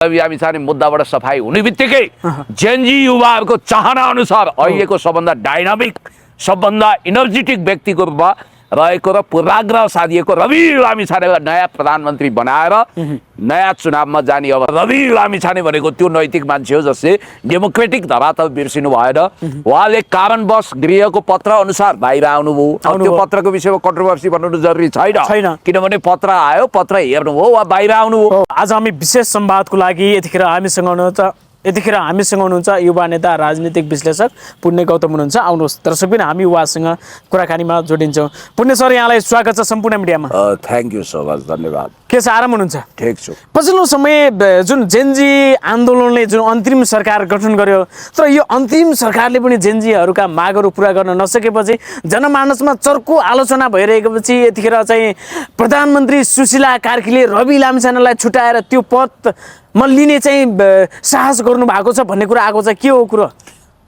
लामिछाने मुद्दाबाट सफाई हुने बित्तिकै जेनजी युवाहरूको चाहना अनुसार अहिलेको सबभन्दा डाइनामिक सबभन्दा इनर्जेटिक व्यक्तिको रूपमा रहेको र पूर्वाग्रह साधिएको रवि लामिछानेलाई नयाँ प्रधानमन्त्री बनाएर नयाँ चुनावमा जाने। अब रवि लामिछाने भनेको त्यो नैतिक मान्छे हो जसले डेमोक्रेटिक धरातल बिर्सिनु भएन। उहाँले कारणवश गृहको पत्र अनुसार बाहिर आउनुभयो। त्यो पत्रको विषयमा कन्ट्रोभर्सी भन्नु जरुरी छैन, किनभने पत्र आयो, पत्र हेर्नुभयो वा बाहिर आउनुभयो। आज हामी विशेष संवादको लागि यतिखेर हामीसँग हुनुहुन्छ युवा नेता राजनीतिक विश्लेषक पुण्य गौतम हुनुहुन्छ। आउनुहोस् दर्शक पनि हामी उहाँसँग कुराकानीमा जोडिन्छौँ। पुण्य सर, यहाँलाई स्वागत छ सम्पूर्ण मिडियामा। थ्याङ्क यू सो मच, धन्यवाद। के छ, आराम हुनुहुन्छ? ठिक छु। पछिल्लो समय जुन जेनजी आन्दोलनले जुन अन्तरिम सरकार गठन गर्यो, तर यो अन्तरिम सरकारले पनि जेनजीहरूका मागहरू पुरा गर्न नसकेपछि जनमानसमा चर्को आलोचना भइरहेपछि यतिखेर चाहिँ प्रधानमन्त्री सुशीला कार्कीले रवि लामिछानेलाई छुट्याएर त्यो पदमा लिने चाहिँ साहस गर्नु भएको छ भन्ने कुरा आएको छ। के हो कुरो?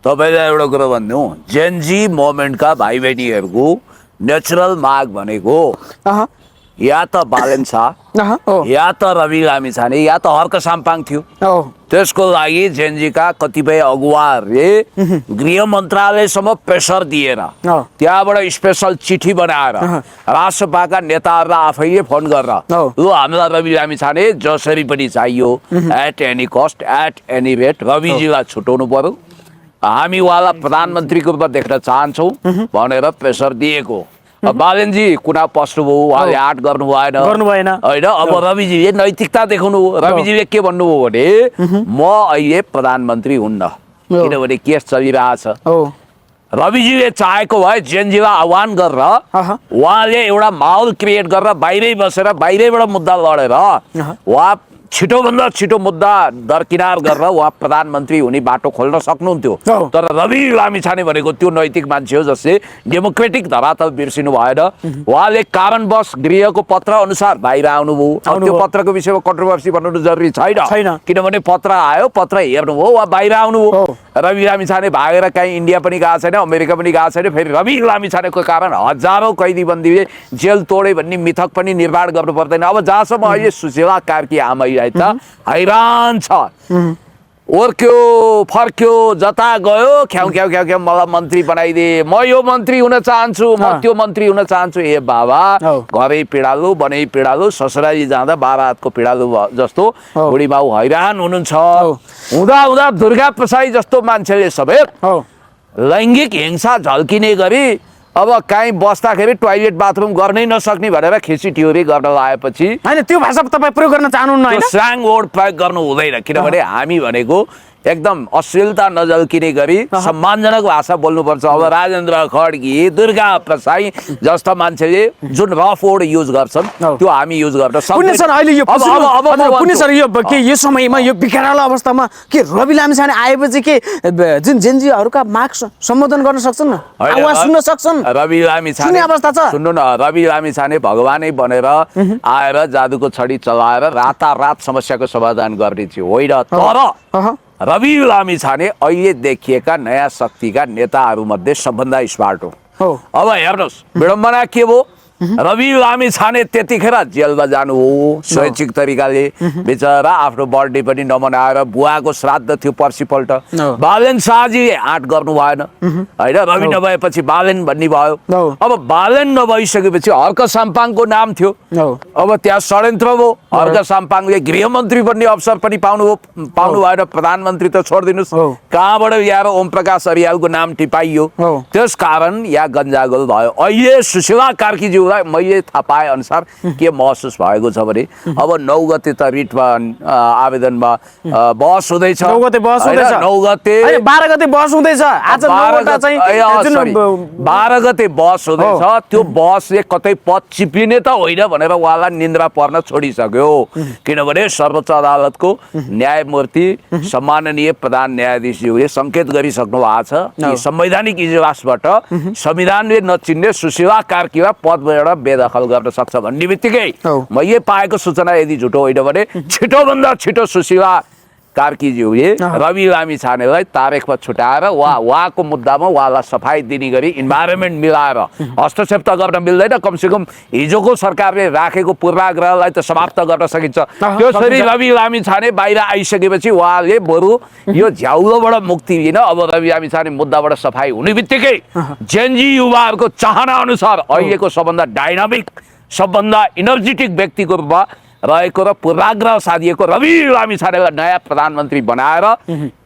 तपाईँलाई एउटा कुरो भन्नु, जेनजी मोमेन्टका भाइ बहिनीहरूको नेचुरल माग भनेको या त बालेन शाह या त रवि लामिछाने या त हर्क साम्पाङ थियो। त्यसको लागि जेनजीका कतिपय अगुवाहरूले गृह मन्त्रालयसम्म प्रेसर दिएर त्यहाँबाट स्पेसल चिठी बनाएर राष्ट्रपाका नेताहरूलाई आफैले फोन गरेर लु हामीलाई रवि लामिछाने जसरी पनि चाहियो, at any cost at any rate रविजीलाई छुटाउनु पर्यो, हामी उहाँलाई प्रधानमन्त्रीको रूपमा देख्न चाहन्छौँ भनेर प्रेसर दिएको। बालेनजी कुना पस्नुभयो, उहाँले आँट गर्नु भएन होइन। अब रविजीले नैतिकता देखाउनु। रविजीले के भन्नुभयो भने म अहिले प्रधानमन्त्री हुन्न, किनभने केस चलिरहेछ। रविजीले चाहेको भए जेनजीलाई आह्वान गरेर उहाँले एउटा माहौल क्रिएट गरेर बाहिरै बसेर बाहिरैबाट मुद्दा लडेर उहाँ छिटोभन्दा छिटो मुद्दा दरकिनार गरेर उहाँ प्रधानमन्त्री हुने बाटो खोल्न सक्नुहुन्थ्यो। तर रवि लामिछाने भनेको त्यो नैतिक मान्छे हो जसले डेमोक्रेटिक धरातल बिर्सिनु भएन। उहाँले कारणवश गृहको पत्र अनुसार बाहिर आउनुभयो। त्यो पत्रको विषयमा कन्ट्रोभर्सी भन्नु जरुरी छैन, किनभने पत्र आयो, पत्र हेर्नुभयो वा बाहिर आउनुभयो। रवि लामिछाने भागेर कहीँ इन्डिया पनि गएको छैन, अमेरिका पनि गएको छैन। फेरि रवि लामिछानेको कारण हजारौँ कैदीबन्दीले जेल तोडे भन्ने मिथक पनि निर्माण गर्नु पर्दैन। अब जहाँसम्म अहिले सुशीला कार्की आमै हैरान छ, ओर्क्यो फर्क्यो जता गयो ख्याउ ख्याउ ख्याउ ख्याउ मलाई मन्त्री बनाइदे, म यो मन्त्री हुन चाहन्छु, म त्यो मन्त्री हुन चाहन्छु। ए बाबा, घरै पिडालु बनै पिडालु, ससुराली जाँदा बाह्र हातको पिडालु जस्तो बुढी बाउ हैरान हुनुहुन्छ। हुँदा हुँदा दुर्गा प्रसाई जस्तो मान्छेले सबै लैङ्गिक हिंसा झल्किने गरी अब कहीँ बस्दाखेरि टोयलेट बाथरुम गर्नै नसक्ने भनेर खिची टिउरी गर्न लाएपछि होइन, त्यो भाषा तपाईँ प्रयोग गर्न चाहनुहुन्न? स्ल्याङ वर्ड प्रयोग गर्नु हुँदैन, किनभने हामी भनेको एकदम अश्लीलता नझल्किने गरी सम्मानजनक भाषा बोल्नुपर्छ। अब राजेन्द्र खड्गी, दुर्गा प्रसाई जस्ता मान्छेले जुन रफ वर्ड युज गर्छन् त्यो हामी युज गर्न सक्दैनौँ। सर, अहिले यो पुण्य सर, यो समयमा यो बिकराल अवस्थामा के रवि लामिछाने आएपछि के जुन जेनजीहरूका माग सम्बोधन गर्न सक्छन्, आवाज सुन्न सक्छन्? रवि लामिछाने अवस्था छ। सुन्नु न, रवि लामिछाने भगवानै बनेर आएर जादुको छडी चलाएर रातारात समस्याको समाधान गर्ने थियो होइन। तर रवि लामिछाने अहिले देखिएका नयाँ शक्तिका नेताहरूमध्ये सबभन्दा स्मार्ट हो। अब हेर्नुहोस् विडम्बना के भयो, रवि लामिछाने त्यतिखेर जेलमा जानु हो स्वैच्छिक तरिकाले, बिचरा आफ्नो बर्थडे पनि नमनाएर, बुवाको श्राद्ध थियो पर्सिपल्ट। बालेन शाहजीले आँट गर्नु भएन होइन, रवि नभएपछि बालेन भन्ने भयो। अब बालेन नभइसकेपछि हर्क साम्पाङको नाम थियो। अब त्यहाँ षड्यन्त्र भयो, हर्क साम्पाङले गृहमन्त्री बन्ने अवसर पनि पाउनु भएन, प्रधानमन्त्री त छोडिदिनुहोस्, कहाँबाट ल्याएर ओम प्रकाश अर्यालको नाम टिपाइयो। त्यस कारण यहाँ गन्जागोल भयो। अहिले सुशीला कार्कीज्यू मैले थाहा पाए अनुसार के महसुस भएको छ भने अब 9 गते त रिटमा आवेदनमा बहस हुँदैछ, 9 गते बहस हुँदैछ, 9 गते 12 गते बहस हुँदैछ, आज 9 गते चाहिँ 12 गते बहस हुँदैछ। त्यो बहसले कतै पद चिपिने त होइन भनेर उहाँलाई निन्द्रा पर्न छोडिसक्यो, किनभने सर्वोच्च अदालतको न्यायमूर्ति सम्माननीय प्रधान न्यायाधीशज्यूले सङ्केत गरिसक्नु भएको छ कि संवैधानिक इजलासबाट संविधानले नचिन्ने सुशीला कार्कीलाई पद बेदखल गर्न सक्छ भन्ने बित्तिकै मैले पाएको सूचना यदि झुटो होइन भने छिटोभन्दा छिटो सुशीला कार्कीज्यूले रवि लामिछानेलाई तारेखमा छुट्याएर उहाँको मुद्दामा उहाँलाई सफाई दिने गरी इन्भाइरोमेन्ट मिलाएर हस्तक्षेप त गर्न मिल्दैन, कमसेकम हिजोको सरकारले राखेको पूर्वाग्रहलाई त समाप्त गर्न सकिन्छ। त्यसरी रवि लामिछाने बाहिर आइसकेपछि उहाँले बरु यो झ्याउलोबाट मुक्ति लिन अब रवि लामिछाने मुद्दाबाट सफाई हुने बित्तिकै जेनजी युवाहरूको चाहना अनुसार अहिलेको सबभन्दा डाइनामिक, सबभन्दा इनर्जेटिक व्यक्तिको रूपमा रहेको र पूर्वाग्रह साधिएको रवि लामिछानेलाई नयाँ प्रधानमन्त्री बनाएर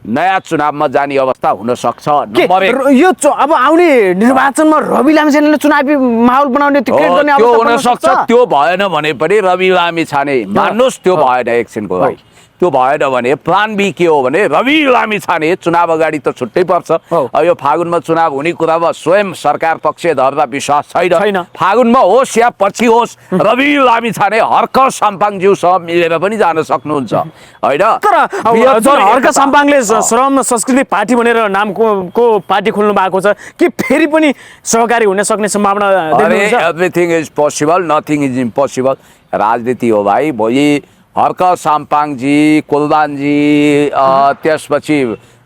नयाँ चुनावमा जाने अवस्था हुन सक्छ। यो अब आउने निर्वाचनमा रवि लामिछानेले चुनावी माहौल बनाउने त्यो हुन सक्छ। त्यो भएन भने पनि रवि लामिछाने मान्नुहोस्, त्यो भएन एकछिनको लागि, त्यो भएन भने प्लान बी के हो भने रवि लामिछाने चुनाव अगाडि त छुट्टै पर्छ। अब यो फागुनमा चुनाव हुने कुरामा स्वयं सरकार पक्षधरलाई विश्वास छैन। फागुनमा होस् या पछि होस् रवि लामिछाने हर्क साम्पाङज्यूसँग मिलेर पनि जान सक्नुहुन्छ होइन। तर हर्क साम्पाङले श्रम संस्कृति पार्टी भनेर नामको पार्टी खोल्नु भएको छ कि फेरि पनि सहकारी हुन सक्ने सम्भावना देख्नुहुन्छ? Everything is possible, nothing is impossible. राजनीति हो भाइ। भोलि हर्क साम्पाङजी, कुलबानजी, त्यसपछि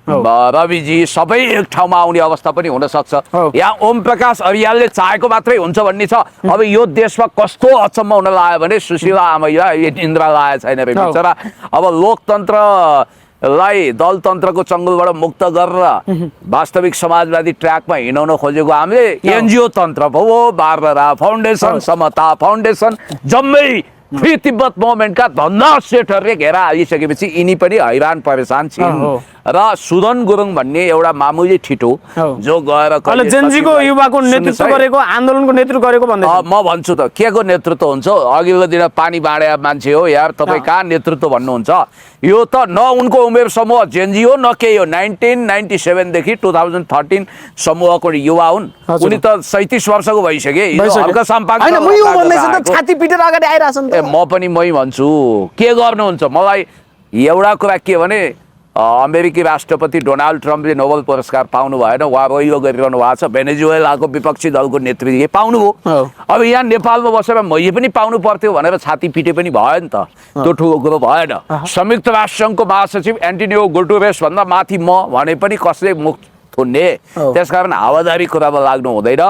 रविजी सबै एक ठाउँमा आउने अवस्था पनि हुन सक्छ। यहाँ ओम प्रकाश अर्यालले चाहेको मात्रै हुन्छ भन्ने छ। अब यो देशमा कस्तो अचम्म हुन लाग्यो भने सुशीला आमैलाई निन्द्रा लागेको छैन रे बिचरा। अब लोकतन्त्रलाई दलतन्त्रको चङ्गुलबाट मुक्त गरेर वास्तविक समाजवादी ट्र्याकमा हिँडाउन खोजेको हामीले एनजिओ तन्त्र भयो, बारबरा फाउन्डेसन, समता फाउन्डेसन, जम्मै फ्री तिब्बत मुभमेन्टका धन्दा सेटहरूले घेरा हालिसकेपछि यिनी पनि हैरान परेशान छिन्। र सुदन गुरुङ भन्ने एउटा मामुली ठिटो जो गएर जेनजीको युवाको नेतृत्व गरेको, आन्दोलनको नेतृत्व गरेको भन्दै म भन्छु त के को नेतृत्व हुन्छ? अघिल्लो दिन पानी बाँडे मान्छे हो यार, तपाईँ कहाँ नेतृत्व भन्नुहुन्छ? यो त न उनको उमेर समूह जेनजी हो न के हो। 1997 देखि 2013 समूहको युवा हुन्। उनी त 37 वर्षको भइसके। हर्क साम्पाङ छाती पिटेर अगाडि आइरहेछन्। म पनि मै भन्छु के गर्नुहुन्छ? मलाई एउटा कुरा के भने अमेरिकी राष्ट्रपति डोनाल्ड ट्रम्पले नोबेल पुरस्कार पाउनु भएन, उहाँ रहिलो गरिरहनु भएको छ। भेनेजुएलाको विपक्षी दलको नेतृत्व पाउनुभयो। अब यहाँ नेपालमा बसेर मैले पनि पाउनु पर्थ्यो भनेर छाती पिटे पनि भयो नि त, त्यो ठुलो कुरो भएन। संयुक्त राष्ट्रसङ्घको महासचिव एन्टोनियो गुटेरेस भन्दा माथि म भने पनि कसले मुख थुन्ने? त्यसकारण हावादारी कुरामा लाग्नु हुँदैन।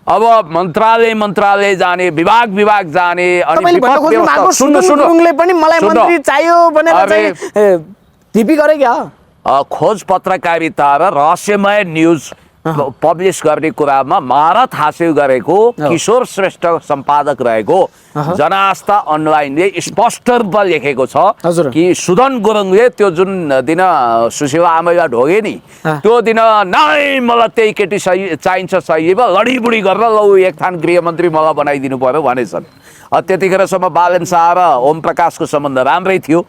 अब मन्त्रालय जाने, विभाग जाने, अनि खोज पत्रकारिता र रहस्यमय न्युज पब्लिस गर्ने कुरामा महारत हासिल गरेको किशोर श्रेष्ठ सम्पादक रहेको जनआस्था अनलाइनले स्पष्ट रूपमा लेखेको छ कि सुदन गुरुङले त्यो जुन दिन सुशीला आमैलाई ढोगे नि, त्यो दिन नै मलाई त्यही केटी चाहिन्छ सहीमा लडीबुडी गरेर लौ एक थान गृहमन्त्री मलाई बनाइदिनु पर्यो भनेछन्। त्यतिखेरसम्म बालन शाह र ओम प्रकाशको सम्बन्ध राम्रै थियो।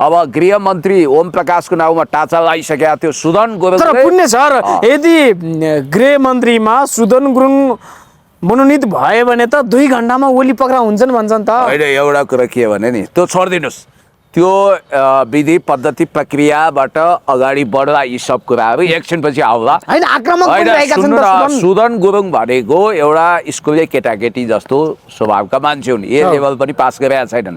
अब गृहमन्त्री ओम प्रकाशको नाउँमा टाचा लागिसकेका थियो सुदन गुरुङ। तर पुण्य सर, यदि गृहमन्त्रीमा सुदन गुरुङ मनोनित भयो भने त 2 घण्टामा ओली पक्रा हुन्छन् भन्छन् त। होइन, एउटा कुरा के भने नि, त्यो छोडिदिनुहोस्। त्यो विधि पद्धति प्रक्रियाबाट अगाडि बढ्ला यी सब कुराहरू एकछिनपछि आउला। सुदन गुरुङ भनेको एउटा स्कुले केटाकेटी जस्तो स्वभावका मान्छे हुन्। ए लेभल पनि पास गरेका छैनन्।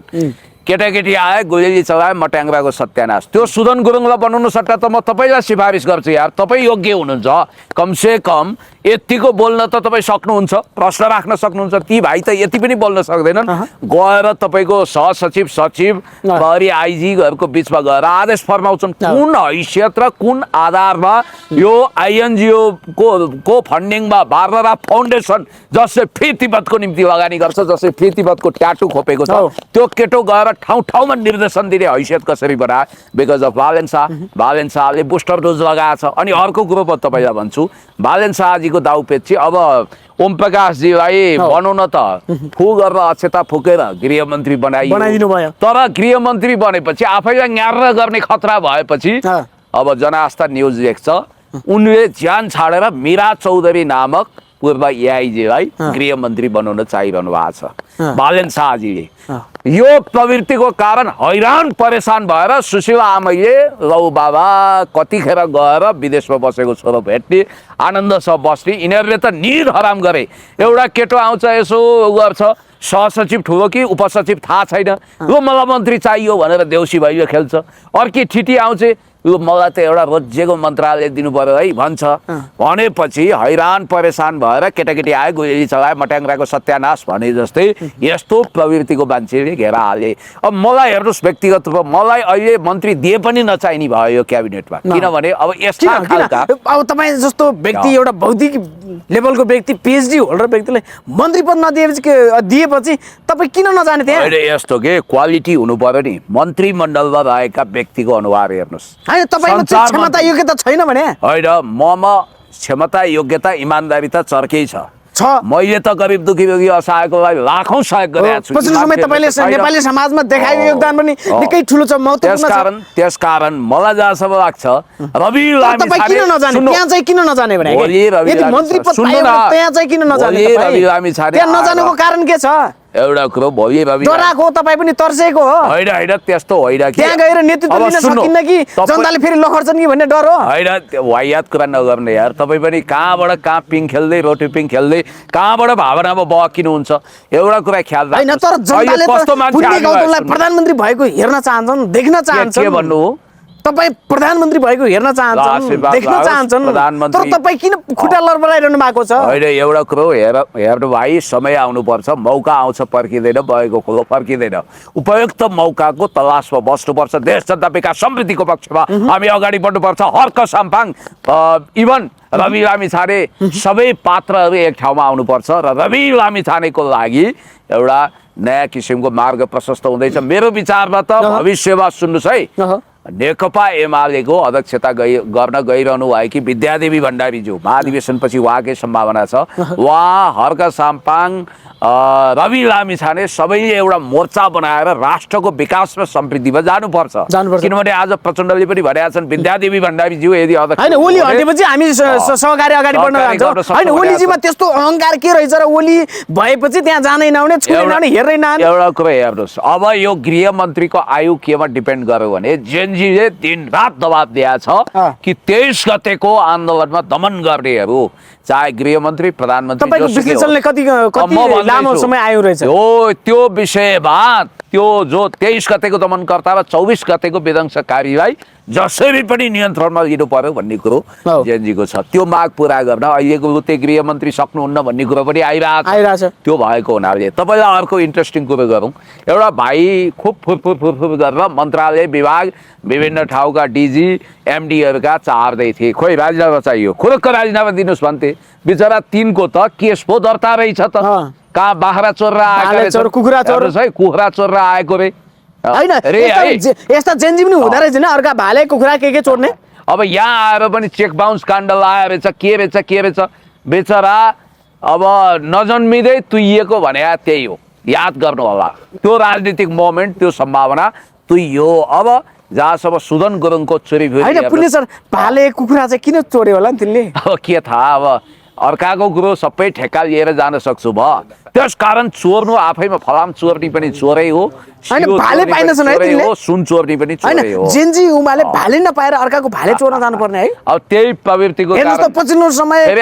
केटाकेटी आए, गोली चलाए, मट्याङ्ग्राको सत्यानाश। त्यो सुदन गुरुङलाई बनाउनु सट्टा त म तपाईँलाई सिफारिस गर्छु यार, तपाईँ योग्य हुनुहुन्छ। कमसे कम यतिको बोल्न त तपाईँ सक्नुहुन्छ, प्रश्न राख्न सक्नुहुन्छ। ती भाइ त यति पनि बोल्न सक्दैनन्। गएर तपाईँको सहसचिव, सचिव, प्रहरी आइजीहरूको बिचमा गएर आदेश फर्माउँछन् कुन हैसियत र कुन आधारमा यो आइएनजिओ को फन्डिङमा बारबरा फाउन्डेसन जसले फ्री तिब्बतको निम्ति लगानी गर्छ, जसले फ्री तिब्बतको ट्याटु खोपेको छ, त्यो केटो गएर ठाउँ ठाउँमा निर्देशन दिने हैसियत कसरी बनाए? बिकज अफ बालन शाह। बालन शाहले बुस्टर डोज लगाएको छ। अनि अर्को कुरो म तपाईँलाई भन्छु, बालन शाहजीको दाउपेची अब ओम प्रकाशजीलाई बनाउन त फु गरेर अक्षता फुकेर गृहमन्त्री बनाइदिनु भयो। तर गृहमन्त्री बनेपछि आफैलाई न्यार्र गर्ने खतरा भएपछि अब जनआस्था न्युज लेख्छ, उनले ज्यान छाडेर मीरा चौधरी नामक पूर्व एआइजी है गृहमन्त्री बनाउन चाहिरहनु भएको छ बालेन शाहजीले। यो प्रवृत्तिको कारण हैरान परेशान भएर सुशीला आमैले लौ बाबा कतिखेर गएर विदेशमा बसेको छोरो भेट्ने आनन्दसँग बस्ने यिनीहरूले त निर हराम गरे। एउटा केटो आउँछ यसो गर्छ सहसचिव ठुलो कि उपसचिव थाहा छैन यो मलाई मन्त्री चाहियो भनेर देउसी भैलो खेल्छ। अर्की ठिटी आउँछ यो मलाई त एउटा रोजेको मन्त्रालय दिनु पर्यो है भन्छ। भनेपछि हैरान परेशान भएर केटाकेटी आए गोली चलाए मट्याङ्ग्राको सत्यानाश भने जस्तै यस्तो प्रवृत्तिको मान्छेले घेरा हाले। अब मलाई हेर्नुहोस् व्यक्तिगत रूपमा मलाई अहिले मन्त्री दिए पनि नचाहिने भयो यो क्याबिनेटमा। किनभने अब यस्ता खालका अब तपाईँ जस्तो व्यक्ति एउटा बौद्धिक लेभलको व्यक्ति पिएचडी होल्डर व्यक्तिले मन्त्री पद दिएपछि तपाईँ किन नजाने त्यहाँ? अहिले यस्तो के क्वालिटी हुनु पर्यो नि मन्त्रीमण्डलमा रहेका व्यक्तिको अनुहार हेर्नुहोस्। होइन तपाईँको क्षमता योग्यता छैन भने होइन ममा क्षमता योग्यता इमान्दारी त चर्कै छ। मैले त गरिब दुखी रोगी असहायको लागि लाखौं सहयोग गरेको छु। पछिल्लो समय तपाईँले नेपाली समाजमा देखाएको योगदान पनि निकै ठुलो छ महत्त्वपूर्ण छ। त्यसकारण मलाई जहाँसम्म लाग्छ रवि लामी तपाईँ किन नजाने त्यहाँ चाहिँ किन नजाने भने यदि मन्त्री पद पायो भने त्यहाँ चाहिँ किन नजाने रवि लामी छाने त्यहाँ नजानुको कारण के छ? एउटा कुरो भोलि रवि डराको तपाईँ पनि तर्सेको हो होइन होइन त्यस्तो होइन कि त्यहाँ गएर नेतृत्व लिन सकिन्न कि जनताले फेरि लखर्छन् कि भन्ने डर हो? होइन वाहियात कुरा नगर्ने यार। तपाईँ पनि कहाँबाट कहाँ पिङ खेल्दै रोटी पिङ खेल्दै कहाँबाट भावनामा बकिनुहुन्छ एउटा कुरा ख्याल होइन तर जनताले पुण्य गौतमलाई प्रधानमन्त्री भएको हेर्न चाहन्छन् देख्न चाहन्छन्। के भन्नु तपाईँ प्रधानमन्त्री भएको हेर्न चाहन्छन् देख्न चाहन्छन् तर तपाईँ किन खुट्टा लरबराइरहनु भएको छ? होइन एउटा कुरो हेर्नु भाइ समय आउनुपर्छ मौका आउँछ पर्खिँदैन भएको कुरो फर्किँदैन। उपयुक्त मौकाको तलासमा बस्नुपर्छ। देश जनता विकास समृद्धिको पक्षमा हामी अगाडि बढ्नुपर्छ। हर्क साम्पाङ इभन रवि लामिछाने सबै पात्रहरू एक ठाउँमा आउनुपर्छ र रवि लामिछानेको लागि एउटा नयाँ किसिमको मार्ग प्रशस्त हुँदैछ। मेरो विचारमा त भविष्यमा सुन्नुहोस् है नेकपा एमालेको अध्यक्षता गर्न गइरहनु भएकी विद्यादेवी भण्डारीज्यू महाधिवेशनपछि उहाँकै सम्भावना छ। उहाँ हर्क साम्पाङ रवि लामिछाने सबैले एउटा मोर्चा बनाएर राष्ट्रको विकास र समृद्धिमा जानुपर्छ। किनभने आज प्रचण्डले पनि भनेका छन् विद्यादेवी भण्डारीज्यू यदि अध्यक्ष हैन ओली हटेपछि हामी सहकारी अगाडि बढ्न जान्छौँ। हैन ओलीजीमा त्यस्तो अहंकार के रहेछ र ओली भएपछि त्यहाँ जानै नआउने छुनै नआउने हेर्नै नआउने? एउटा कुरा हेर्नुहोस् अब यो गृहमन्त्रीको आयु केमा डिपेन्ड गर्यो भने जेनजीले दिन रात दबाब दिएको छ कि 23 गतेको आन्दोलनमा दमन गर्नेहरू चाहे गृहमन्त्री प्रधानमन्त्री तपाईको विश्लेषणले कति लामो समय आयो रहेछ हो त्यो विषयमा त्यो जो 23 गतेको दमनकर्ता र 24 गतेको विध्वंसकारीलाई जसरी पनि नियन्त्रणमा लिनु पर्यो भन्ने कुरो जेएनजीको छ। त्यो माग पूरा गर्न अहिलेको लुते गृहमन्त्री सक्नुहुन्न भन्ने कुरो पनि आइरहेछ। त्यो भएको हुनाले तपाईँलाई अर्को इन्ट्रेस्टिङ कुरो गरौँ। एउटा भाइ खुब फुर गरेर मन्त्रालय विभाग विभिन्न ठाउँका डिजी एमडीहरूका चार्दै थिए। खोइ राजीनामा चाहियो खुरुक्क राजीनामा दिनुहोस् भन्थे। बिचरा तिनको त केस पो दर्ता रहेछ त कहाँ बाख्रा चोरेर आएको कुखुरा चोरेर आएको रे हैन यस्ता जेनजी पनि हुँदा रहेछ नि अर्का भाले कुखुरा के चोर्ने। अब यहाँ आएर पनि चेक बाउन्स काण्ड लायो रहेछ के रहेछ बेचरा अब नजन्मिँदै तुइएको भने त्यही हो। याद गर्नु होला त्यो राजनीतिक मोमेन्ट त्यो सम्भावना तुइयो। अब जहाँसम्म सुदन गुरुङको चोरी हैन पुलिस भाले कुखुरा चाहिँ किन चोर्यो होला नि तिनले? अब के थाहा अब अर्काको कुरो सबै ठेक्का लिएर जान सक्छु म। त्यसकारण चोर्नु आफैमा फलाम चोर्नी पनि चोरै हो भाले पाइनछन् है तिनले सुन चोर्नी पनि चोरै हो। जेनजी उमाले भाले नपाएर अर्काको भाले चोर्न जानुपर्ने है। अब त्यही प्रवृत्तिको हेर्नुस् त पछिल्लो समय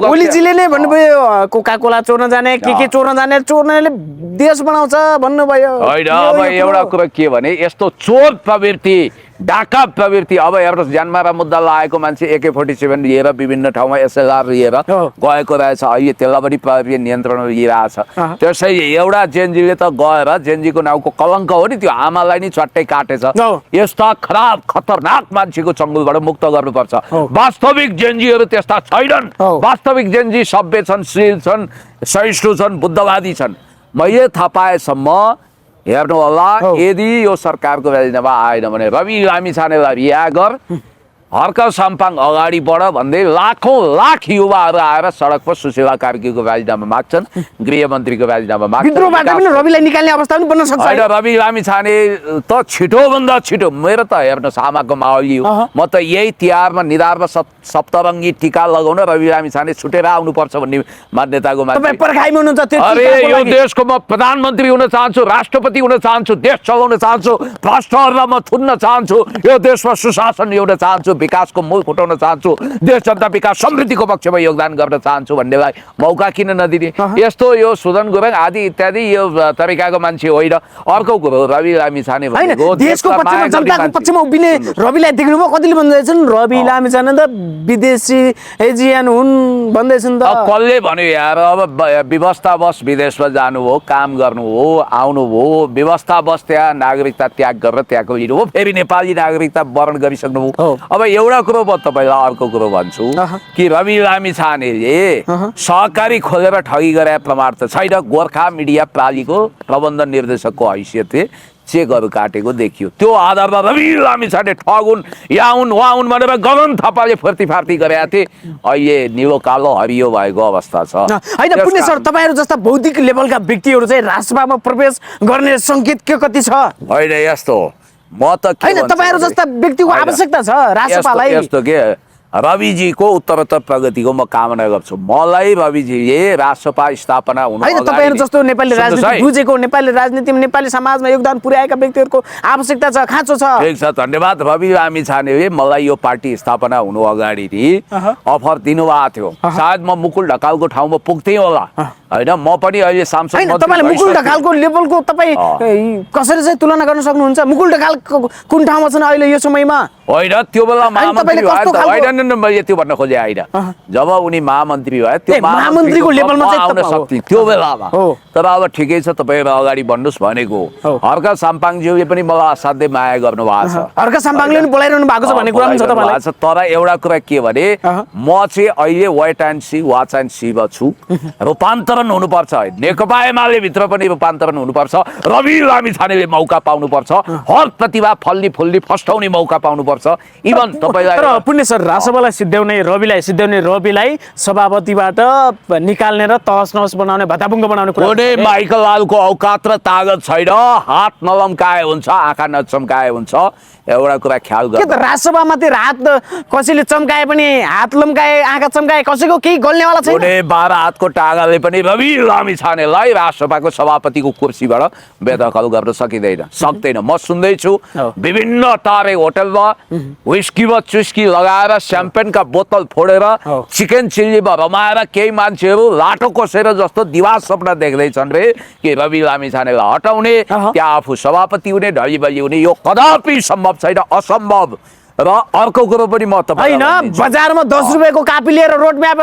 ओलीजीले नै भन्नुभयो कोका कोला चोर्न जाने के चोर्न जाने चोर्नेले देश बनाउँछ भन्नुभयो। होइन अब एउटा कुरा के भने यस्तो चोर प्रवृत्ति डाका प्रवृत्ति अब हेर्नुहोस् ज्यानमारा मुद्दा लागेको मान्छे AK-47 लिएर विभिन्न ठाउँमा SLR लिएर गएको रहेछ। अहिले त्यसलाई पनि प्रहरीले नियन्त्रणमा लिइरहेछ। त्यसैले एउटा जेनजीले त गएर जेनजीको नाउँको कलङ्क हो नि त्यो आमालाई नि छट्टै काटेछ। यस्ता खराब खतरनाक मान्छेको चङ्गुलबाट मुक्त गर्नुपर्छ। वास्तविक जेनजीहरू त्यस्ता छैनन्। वास्तविक जेनजी सभ्य छन् शील छन् सहिष्णु छन् बुद्धवादी छन्। मैले थाहा पाएसम्म हेर्नु होला यदि यो सरकारको राजीनामा आएन भने रवि लामिछानेलाई रिहा गर हर्क साम्पाङ अगाडि बढ भन्दै लाखौं लाख युवाहरू आएर सडकमा सुशीला कार्कीको राजीनामा माग्छन्, गृहमन्त्रीको राजीनामा माग्छन्। विद्रोहबाट पनि रविलाई निकाल्ने अवस्था पनि बन्न सक्छ। होइन, रवि लामिछाने त छिटोभन्दा छिटो, मेरो त हेर्नुहोस् आमाको माहौली हो, म त यही तिहारमा निधारमा सप्तरङ्गी टिका लगाउन रवि लामिछाने छुटेर आउनुपर्छ भन्ने मान्यताको मान्छे। तपाईँ पर्खाइमा हुनुहुन्छ त्यो अरे टिकाको यो लागि। देशको म प्रधानमन्त्री हुन चाहन्छु, राष्ट्रपति हुन चाहन्छु, देश चलाउन चाहन्छु, भ्रष्टहरूलाई म थुन्न चाहन्छु, यो देशमा सुशासन ल्याउन चाहन्छु, विकासको मूल फुटाउन चाहन्छु, देश जनता विकास समृद्धिको पक्षमा योगदान गर्न चाहन्छु भन्नेलाई मौका किन नदिने? यस्तो यो सुदन गुरुङ आदि इत्यादि यो तरिकाको मान्छे होइन। अर्को कुरो रवि लामिछाने होइन, भनेको देशको पक्षमा जनताको पक्षमा उभिने रविलाई देख्नुभयो? कतिले भन्दैछन् रवि लामिछाने त विदेशी एजियन हुन् भन्दैछन् त। कसले भन्यो यार? अब व्यवस्थावश विदेशमा जानु हो, काम गर्नु हो, आउनु हो, व्यवस्थावश त्यहाँ नागरिकता त्याग गरेर त्यहाँको लिनु हो, फेरि नेपाली नागरिकता वरण गरिसक्नु हो। अब एउटा कुरो म तपाईँलाई अर्को कुरो भन्छु कि रवि लामिछानेले सहकारी खोलेर ठगी गरे प्रमाण त छैन। गोर्खा मिडिया प्रालीको प्रबन्ध निर्देशकको हैसियतले चेकहरू काटेको देखियो, त्यो आधारमा रवि लामिछाने ठगुन् या हुन् वा हुन् भनेर गगन थापाले फर्ती गरेका थिए। अहिले निलो कालो हरियो भएको अवस्था छ। होइन पुण्य सर, तपाईँहरू जस्ता बौद्धिक लेभलका व्यक्तिहरू चाहिँ राजसभामा प्रवेश गर्ने सङ्केत के कति छ? होइन यस्तो हो, म त होइन तपाईँहरू जस्ता व्यक्तिको आवश्यकता छ राजसभालाई। यस्तो के रविजीको उत्तरोत्तर प्रगतिको म कामना गर्छु। मलाई रविजीले राजसभा स्थापना हुनु होइन, तपाईँहरू जस्तो नेपाली राजनीति बुझेको, नेपाली राजनीतिमा नेपाली समाजमा योगदान पुर्याएका व्यक्तिहरूको आवश्यकता छ, खाँचो छ। ठिक छ, धन्यवाद। रवि लामिछानेले मलाई यो पार्टी स्थापना हुनु अगाडि अफर दिनुभएको थियो। सायद म मुकुल ढकालको ठाउँमा पुग्थेँ होला, होइन? म पनि अहिले सांसद होइन, तपाईँले मुकुल ढकालको लेभलको तपाईँ कसरी चाहिँ तुलना गर्न सक्नुहुन्छ? मुकुल ढकाल कुन ठाउँमा छन् अहिले यो समयमा? होइन, त्यो बेला महामन्त्री भयो। मैले त्यो भन्न खोजेँ होइन, जब उनी महामन्त्री भयो त्यो महामन्त्रीको लेभलमा आउन सक्थेँ त्यो बेलामा। तर अब ठिकै छ, तपाईँहरू अगाडि बढ्नुहोस् भनेको। हर्क साम्पाङज्यूले पनि मलाई असाध्यै माया गर्नु भएको छ, हर्क साम्पाङले पनि बोलाइरहनु भएको छ भन्ने कुरा पनि छ तपाईँलाई। तर एउटा कुरा के भने म चाहिँ अहिले wait and see watch and see छु। रूपान्तरण हुनुपर्छ, नेकपा एमाले भित्र पनि रूपान्तरण हुनुपर्छ। रवि लामिछानेले मौका पाउनुपर्छ, हर प्रतिभा फल्ने फुल्ने फस्टाउने मौका पाउनुपर्छ। इभन तपाईँलाई तर पुण्य सर, राजसभालाई सिद्ध्याउने रविलाई सभापतिबाट निकाल्ने र तहस नहस बनाउने, भताभुङ्ग बनाउने कुरा कुनै माइकल लालको औकात र तागत छैन। हात नलम्काए हुन्छ, आँखा नचम्काए हुन्छ। एउटा कुरा ख्याल के त राजसभामा त्यो हात कसैले चम्काए पनि, हात लम्काए आँखा चम्काए कसैको केही गल्नेवाला छैन। कुनै 12 हातको टागाले पनि रवि लामिछानेलाई राजसभाको सभापतिको कुर्सीबाट बेदखल गर्न सक्दैन। म सुन्दैछु विभिन्न तारे होटलमा विस्कीमा चुस्की लगाएर स्याम्पेनका बोतल फोडेर चिकन चिल्लीमा रमाएर केही मान्छेहरू लाटो कोसेर जस्तो दिवास सपना देख्दैछन् रे कि रवि लामिछानेलाई हटाउने, त्यहाँ आफू सभापति हुने, ढलिबली हुने। यो कदापि सम्भव छैन, असम्भव। र अर्को कुरो पनि म होइन, बजारमा 10 रुपियाँको कापी लिएर रोड म्याप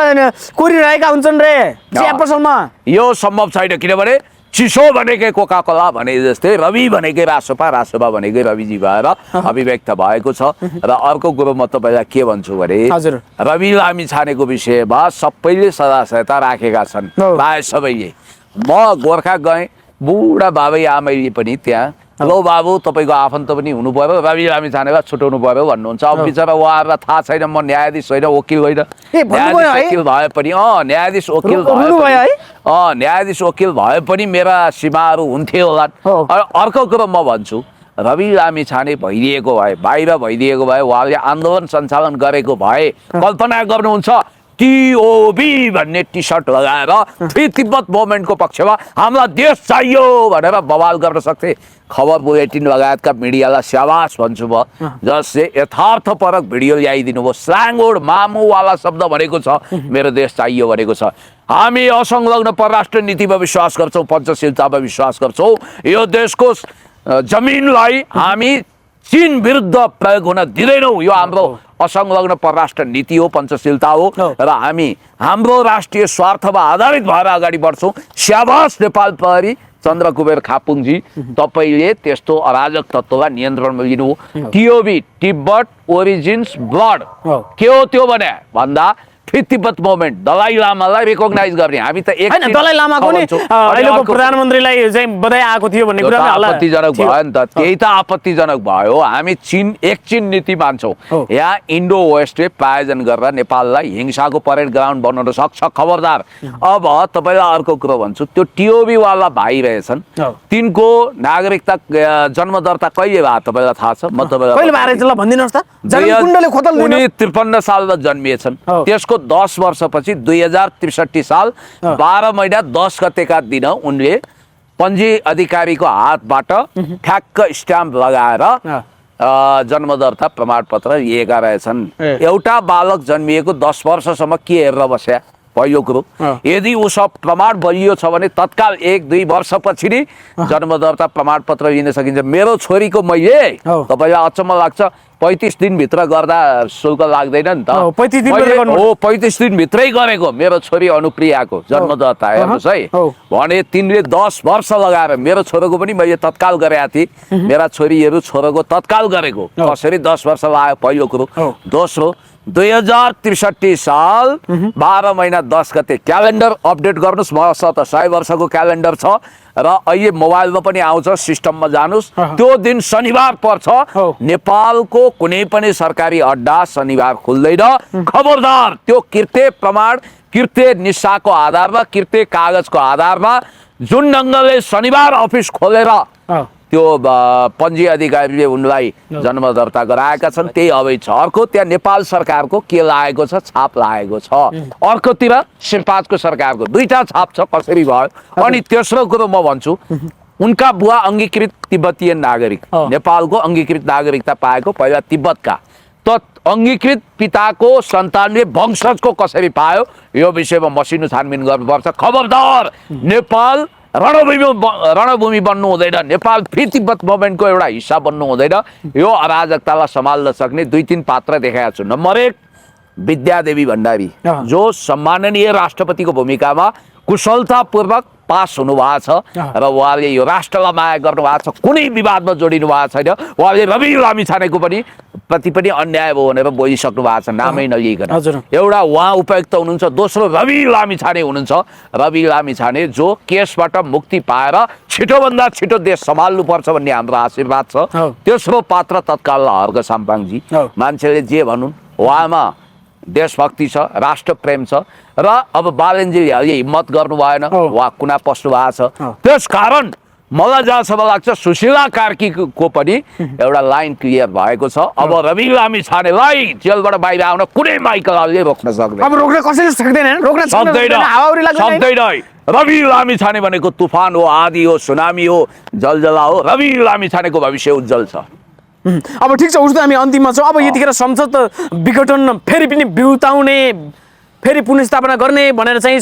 कोरिरहेका हुन्छन् रे चिया पसलमा। यो सम्भव छैन, किनभने चिसो भनेकै कोका कोला भने जस्तै रवि भनेकै राजसभा भनेकै रविजी भएर अभिव्यक्त भएको छ। र अर्को कुरो म तपाईँलाई के भन्छु भने रवि लामिछानेको विषयमा सबैले सदासहायता राखेका छन्, प्राय सबैले। म गोर्खा गएँ, बुढा बाबै आमैले पनि त्यहाँ हेलो बाबु तपाईँको आफन्त पनि हुनु पर्यो, रवि लामिछानेलाई छुटाउनु पर्यो भन्नुहुन्छ। अब बिचरा उहाँहरूलाई थाहा छैन म न्यायाधीश होइन, वकिल होइन। न्यायाधीश वकिल भए पनि न्यायाधीश वकिल भए पनि मेरा सीमाहरू हुन्थे होला। अर्को कुरो म भन्छु, रवि लामिछाने भइदिएको भए, बाहिर भइदिएको भए, उहाँले आन्दोलन सञ्चालन गरेको भए, कल्पना गर्नुहुन्छ टिओबी भन्ने टी सर्ट लगाएर फ्री तिब्बत मुभमेन्टको पक्षमा हामीलाई देश चाहियो भनेर बवाल गर्न सक्थे। खबर बुलेटिन लगायतका मिडियालाई स्याबास भन्छु म, जसले यथार्थपरक भिडियो ल्याइदिनु भयो। स्ल्याङ्गोड मामुवाला शब्द भनेको छ, मेरो देश चाहियो भनेको छ। हामी असंलग्न परराष्ट्र नीतिमा विश्वास गर्छौँ, पञ्चशीलतामा विश्वास गर्छौँ। यो देशको जमिनलाई हामी चीन विरुद्ध प्रयोग हुन दिँदैनौँ। यो हाम्रो असंलग्न परराष्ट्र नीति हो, पञ्चशीलता हो। र हामी हाम्रो राष्ट्रिय स्वार्थमा आधारित भएर अगाडि बढ्छौँ। स्याबास नेपाल प्रहरी चन्द्रकुबेर खापुङजी, तपाईँले त्यस्तो अराजक तत्त्वलाई नियन्त्रणमा लिनु हो। टिओबी तिब्बत ओरिजिन्स ब्लड के हो त्यो भन्दा तिब्बत मोमेन्ट दलाई लामालाई रिकग्नाइज गर्ने हामी त एक हैन दलाई लामाको नि अहिलेको प्रधानमन्त्रीलाई चाहिँ बधाई आएको थियो भन्ने कुरा आपत्तिजनक भयो नि त त्यही त आपत्तिजनक भयो हामी एक चीन नीति मान्छौँ यहाँ इन्डो वेस्टले प्रायोजन गरेर नेपाललाई हिंसाको परेड ग्राउन्ड बनाउन सक्छ खबरदार अब तपाईँलाई अर्को कुरो भन्छु त्यो टिओबी वाला भाइ रहेछन् तिनको नागरिकता जन्म दर्ता कहिले भयो तपाईँलाई थाहा छ म तपाईँलाई उनी 53 सालमा जन्मिएछन् त्यसको 10 वर्षपछि 2063 साल 12 महिना 10 गतेका दिन उनले पञ्जी अधिकारीको हातबाट ठ्याक्क स्ट्याम्प लगाएर जन्म दर्ता प्रमाणपत्र लिएका रहेछन् एउटा बालक जन्मिएको 10 वर्षसम्म के हेरेर बस्या पहिलो कुरो यदि उसको प्रमाण बलियो छ भने तत्काल 1-2 वर्षपछि नै जन्म दर्ता प्रमाणपत्र लिन सकिन्छ मेरो छोरीको मैले तपाईलाई अचम्म लाग्छ 35 दिनभित्र गर्दा शुल्क लाग्दैन नि त 35 दिनभित्रै गरेको मेरो छोरी अनुप्रियाको जन्म दर्ता हेर्नुहोस् है भने तिनले 10 वर्ष लगाएर मेरो छोरोको पनि मैले तत्काल गरेका थिएँ मेरा छोरीहरू छोरोको तत्काल गरेको कसरी 10 वर्ष लाग्यो पहिलो कुरो दोस्रो 2063 साल 12 महिना 10 गते क्यालेन्डर अपडेट गर्नुस् मसँग त 100 वर्षको क्यालेन्डर छ र अहिले मोबाइलमा पनि आउँछ सिस्टममा जानुस् त्यो दिन शनिबार पर्छ नेपालको कुनै पनि सरकारी अड्डा शनिबार खुल्दैन खबरदार त्यो कृत्य प्रमाण कृत्य निशाको आधारमा कृत्य कागजको आधारमा जुन ढङ्गले शनिबार अफिस खोलेर त्यो पञ्जी अधिकारीले उनलाई जन्म दर्ता गराएका छन् त्यही अवैध छ अर्को त्यहाँ नेपाल सरकारको के लागेको छ छाप लागेको छ अर्कोतिर शेर्पाजको सरकारको दुईटा छाप छ कसरी भयो अनि तेस्रो कुरो म भन्छु उनका बुवा अङ्गीकृत तिब्बतीय नागरिक नेपालको अङ्गीकृत नागरिकता पाएको पहिला तिब्बतका त अङ्गीकृत पिताको सन्तानले वंशजको कसरी पायो यो विषयमा मसिनो छानबिन गर्नुपर्छ खबरदार नेपाल रणभूमि बन्नु हुँदैन नेपाल फेरि तिब्बत मुभमेन्टको एउटा हिस्सा बन्नु हुँदैन यो अराजकतालाई सम्हाल्न सक्ने 2-3 पात्र देखाएको छु नम्बर 1 विद्यादेवी भण्डारी जो सम्माननीय राष्ट्रपतिको भूमिकामा कुशलतापूर्वक पास हुनु भएको छ र उहाँले यो राष्ट्रलाई माया गर्नु भएको छ कुनै विवादमा जोडिनु भएको छैन उहाँले रवि लामिछानेको पनि प्रति पनि अन्याय भयो भनेर बोलिसक्नु भएको छ नामै नलिइकन एउटा उहाँ उपयुक्त हुनुहुन्छ दोस्रो रवि लामिछाने हुनुहुन्छ रवि लामिछाने जो केसबाट मुक्ति पाएर छिटोभन्दा छिटो देश सम्हाल्नुपर्छ भन्ने हाम्रो आशीर्वाद छ तेस्रो पात्र तत्काल हर्क साम्पाङजी मान्छेले जे भनुन् उहाँमा देशभक्ति छ राष्ट्रप्रेम छ र अब बालेनजीले अहिले हिम्मत गर्नु भएन उहाँ कुना पस्नु भएको छ त्यसकारण मलाई जहाँसम्म लाग्छ सुशीला कार्कीको पनि एउटा लाइन क्लियर भएको छ अब रवि लामिछानेलाई जेलबाट बाहिर आउन कुनै माइकलले रोक्न सक्दैन अब रोक्न कसैले सक्दैन रवि लामिछाने भनेको तुफान हो आँधी हो सुनामी हो जलजला हो रवि लामिछानेको भविष्य उज्जवल छ अब ठिक छ उसो हामी अन्तिममा छौँ अब यतिखेर संसद विघटन फेरि पनि बिउताउने फेरि पुनर्स्थापना गर्ने भनेर चाहिँ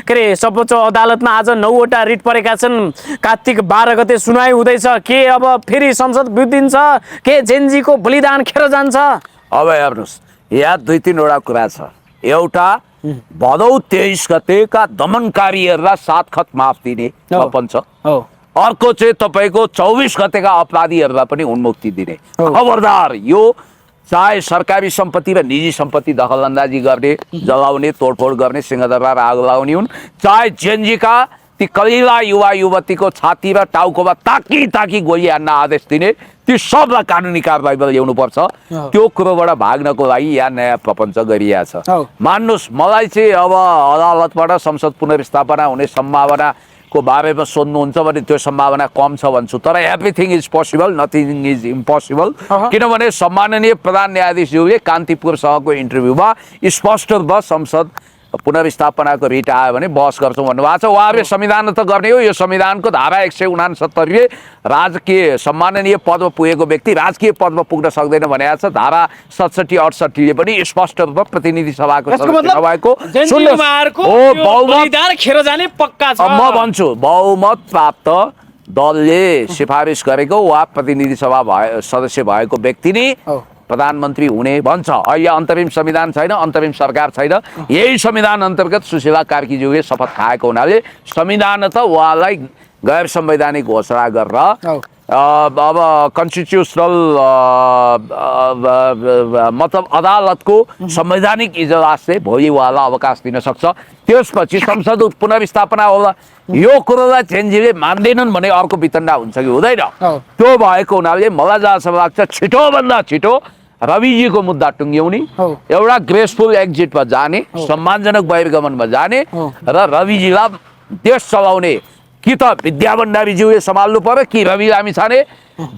के अरे सर्वोच्च अदालतमा आज 9वटा रिट परेका छन् कार्तिक 12 गते सुनाइ हुँदैछ के अब फेरि संसद बिउतिन्छ के जेनजीको बलिदान खेर जान्छ अब हेर्नुहोस् यहाँ 2-3 वटा कुरा छ एउटा भदौ 23 गतेका दमनकारीहरूलाई 7 खत माफ दिने वचन छ अर्को चाहिँ तपाईको 24 गतेका अपराधीहरूलाई पनि उन्मुक्ति दिने खबरदार यो चाहे सरकारी सम्पत्ति र निजी सम्पत्ति दखलअन्दाजी गर्ने जलाउने तोडफोड गर्ने सिंहदरबार आग लगाउने हुन् चाहे जेनजीका ती कलिला युवा युवतीको छाती र टाउकोमा ताकी गोली हान्न आदेश दिने ती सबलाई कानुनी कारबाहीमा ल्याउनुपर्छ त्यो कुरोबाट भाग्नको लागि यहाँ नयाँ प्रपञ्च गरिएको छ मान्नुहोस् मलाई चाहिँ अब अदालतबाट संसद पुनर्स्थापना हुने सम्भावना को बारेमा सोध्नुहुन्छ भने त्यो सम्भावना कम छ भन्छु तर everything is possible nothing is impossible किनभने सम्माननीय प्रधान न्यायाधीशज्यूले कान्तिपुर सहको इन्टरभ्यूमा स्पष्ट रूपमा संसद पुनर्स्थापनाको रिट आयो भने बहस गर्छौँ भन्नुभएको छ उहाँहरूले संविधान त गर्ने हो यो संविधानको धारा 169ले राजकीय सम्माननीय पदमा पुगेको व्यक्ति राजकीय पदमा पुग्न सक्दैन भनेको छ धारा 67-68ले पनि स्पष्ट रूपमा प्रतिनिधि सभाको सदस्य नभएको म भन्छु बहुमत प्राप्त दलले सिफारिस गरेको वा प्रतिनिधि सभा सदस्य भएको व्यक्ति नै प्रधानमन्त्री हुने भन्छ अहिले अन्तरिम संविधान छैन अन्तरिम सरकार छैन यही संविधान अन्तर्गत सुशीला कार्कीज्यूले शपथ खाएको हुनाले संविधान त उहाँलाई गैर संवैधानिक घोषणा गरेर अब कन्स्टिट्युसनल मतलब अदालतको संवैधानिक इजलासले भोलि उहाँलाई अवकाश दिन सक्छ। त्यसपछि संसद पुनर्स्थापना होला। यो कुरोलाई जेनजीले मान्दैनन् भने अर्को वितण्डा हुन्छ कि हुँदैन। त्यो भएको हुनाले मलाई जहाँसम्म लाग्छ छिटोभन्दा छिटो रविजीको मुद्दा टुङ्ग्याउने, एउटा ग्रेसफुल एक्जिटमा जाने, सम्मानजनक बहिर्गमनमा जाने र रविजीलाई देश चलाउने कि त विद्या भण्डारीज्यूले सम्हाल्नु पर्यो कि रवि लामिछाने,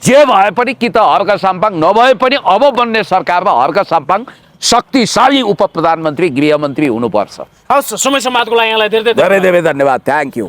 जे भए पनि कि त हर्क साम्पाङ, नभए पनि अब बन्ने सरकारमा हर्क साम्पाङ शक्तिशाली उप प्रधानमन्त्री गृहमन्त्री हुनुपर्छ। हस्, समय समाजको लागि यहाँलाई धेरै धेरै धेरै धन्यवाद। Thank you.